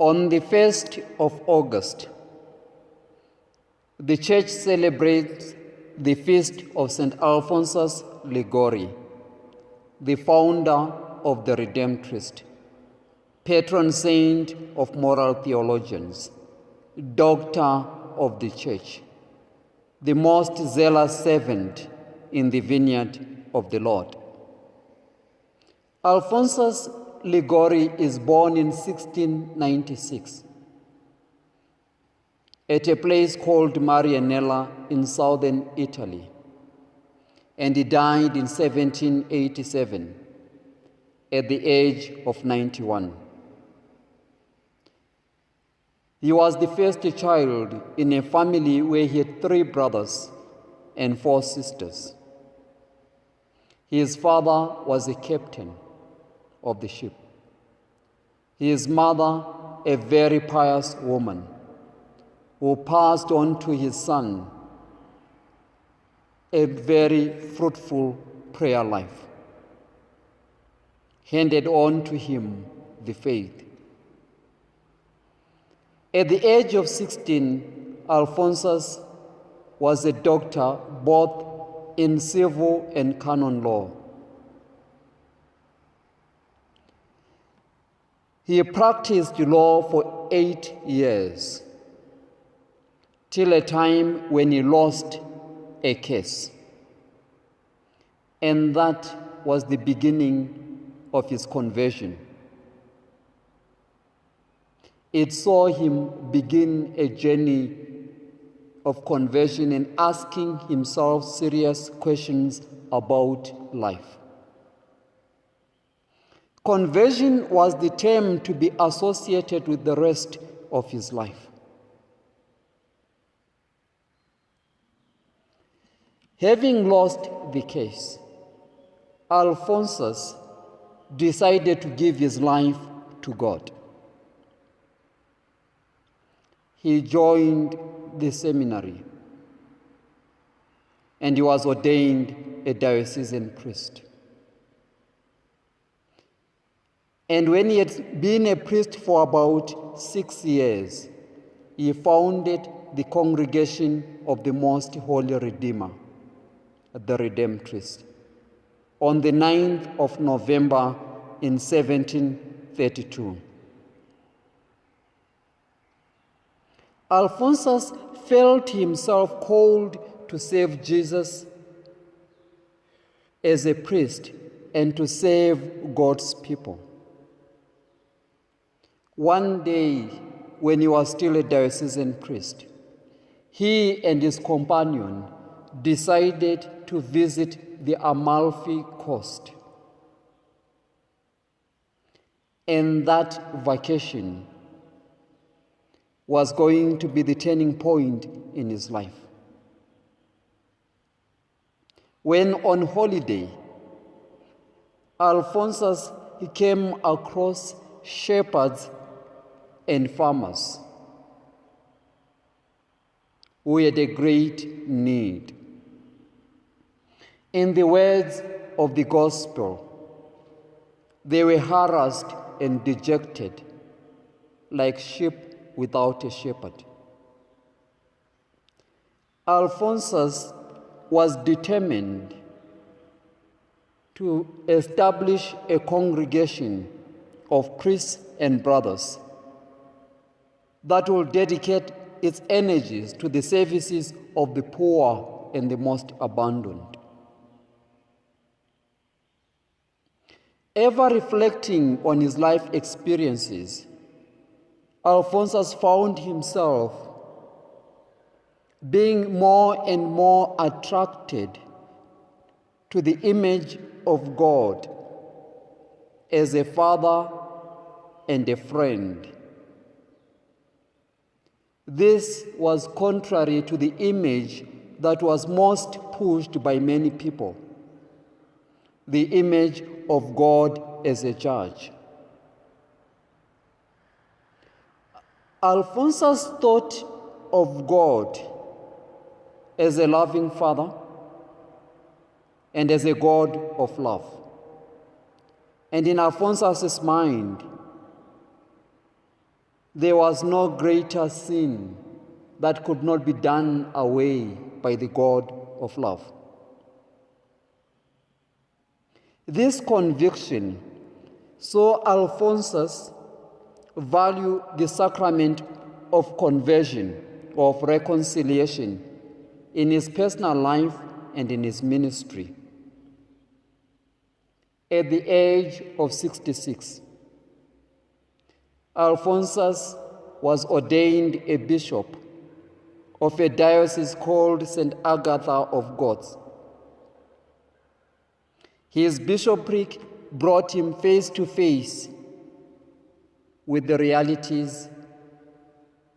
On the 1st of August, the Church celebrates the feast of St. Alphonsus de Liguori, the founder of the Redemptorist, patron saint of moral theologians, doctor of the Church, the most zealous servant in the vineyard of the Lord. Alphonsus de Liguori is born in 1696 at a place called Marianella in southern Italy, and he died in 1787 at the age of 91. He was the first child in a family where he had 3 brothers and 4 sisters. His father was a captain of the ship. His mother, a very pious woman, who passed on to his son a very fruitful prayer life, handed on to him the faith. At the age of 16, Alphonsus was a doctor both in civil and canon law. He practiced law for 8 years, till a time when he lost a case. And that was the beginning of his conversion. It saw him begin a journey of conversion and asking himself serious questions about life. Conversion was the term to be associated with the rest of his life. Having lost the case, Alphonsus decided to give his life to God. He joined the seminary, and he was ordained a diocesan priest. And when he had been a priest for about 6 years, he founded the Congregation of the Most Holy Redeemer, the Redemptorist, on the 9th of November in 1732. Alphonsus felt himself called to serve Jesus as a priest and to save God's people. One day, when he was still a diocesan priest, he and his companion decided to visit the Amalfi Coast. And that vacation was going to be the turning point in his life. When on holiday, Alphonsus came across shepherds and farmers who had a great need. In the words of the gospel, they were harassed and dejected, like sheep without a shepherd. Alphonsus was determined to establish a congregation of priests and brothers that will dedicate its energies to the services of the poor and the most abandoned. Ever reflecting on his life experiences, Alphonsus found himself being more and more attracted to the image of God as a father and a friend. This was contrary to the image that was most pushed by many people, the image of God as a judge. Alphonsus thought of God as a loving father and as a God of love. And in Alphonsus' mind, There was no greater sin that could not be done away by the God of love. This conviction saw Alphonsus value the sacrament of conversion, of reconciliation, in his personal life and in his ministry. At the age of 66, Alphonsus was ordained a bishop of a diocese called St. Agatha of Gods. His bishopric brought him face to face with the realities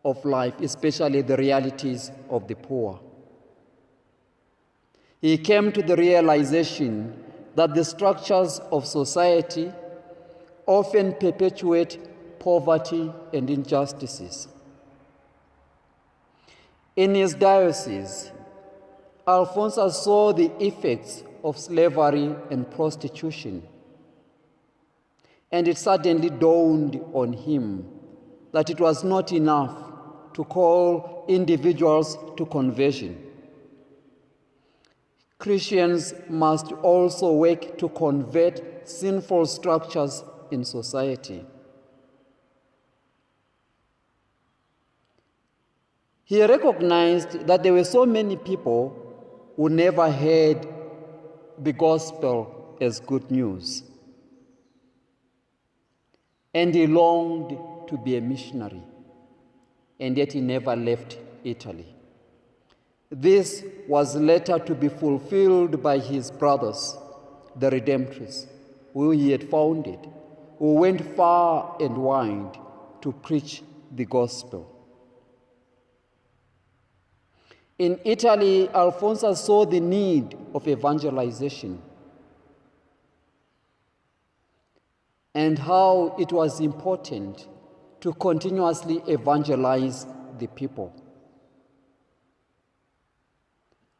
of life, especially the realities of the poor. He came to the realization that the structures of society often perpetuate poverty and injustices. In his diocese, Alphonsus saw the effects of slavery and prostitution, and it suddenly dawned on him that it was not enough to call individuals to conversion. Christians must also work to convert sinful structures in society. He recognized that there were so many people who never heard the gospel as good news. And he longed to be a missionary, and yet he never left Italy. This was later to be fulfilled by his brothers, the Redemptorists, who he had founded, who went far and wide to preach the gospel. In Italy, Alphonsus saw the need of evangelization and how it was important to continuously evangelize the people.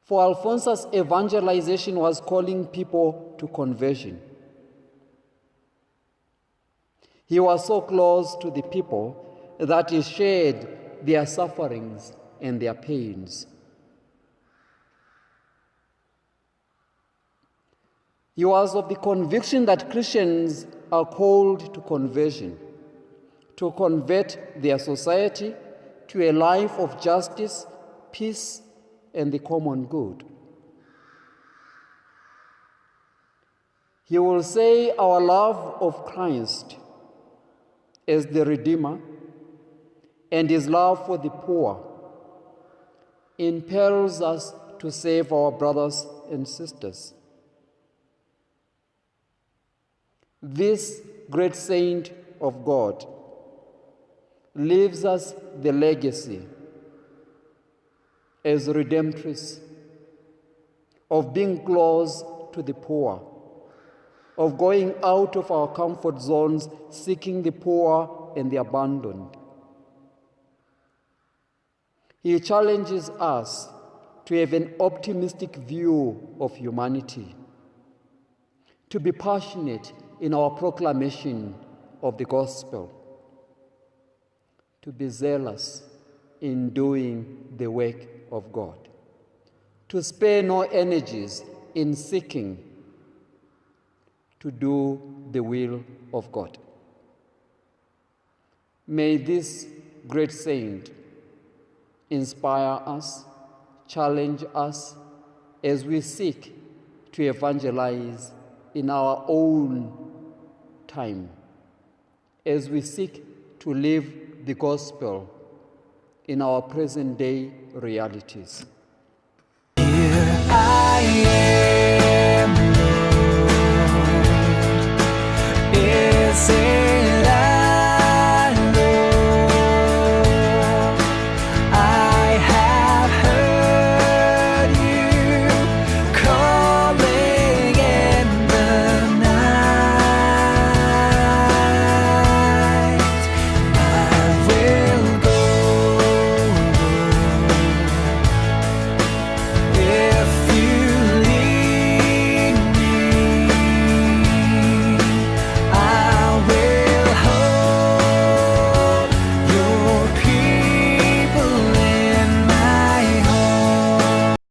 For Alphonsus, evangelization was calling people to conversion. He was so close to the people that he shared their sufferings and their pains. He was of the conviction that Christians are called to conversion, to convert their society to a life of justice, peace, and the common good. He will say our love of Christ as the Redeemer and his love for the poor impels us to save our brothers and sisters. This great saint of God leaves us the legacy as redemptorists of being close to the poor, of going out of our comfort zones, seeking the poor and the abandoned. He challenges us to have an optimistic view of humanity, to be passionate in our proclamation of the gospel, to be zealous in doing the work of God, to spare no energies in seeking to do the will of God. May this great saint inspire us, challenge us as we seek to evangelize in our own time, as we seek to live the gospel in our present day realities. Here I am, Lord. Is it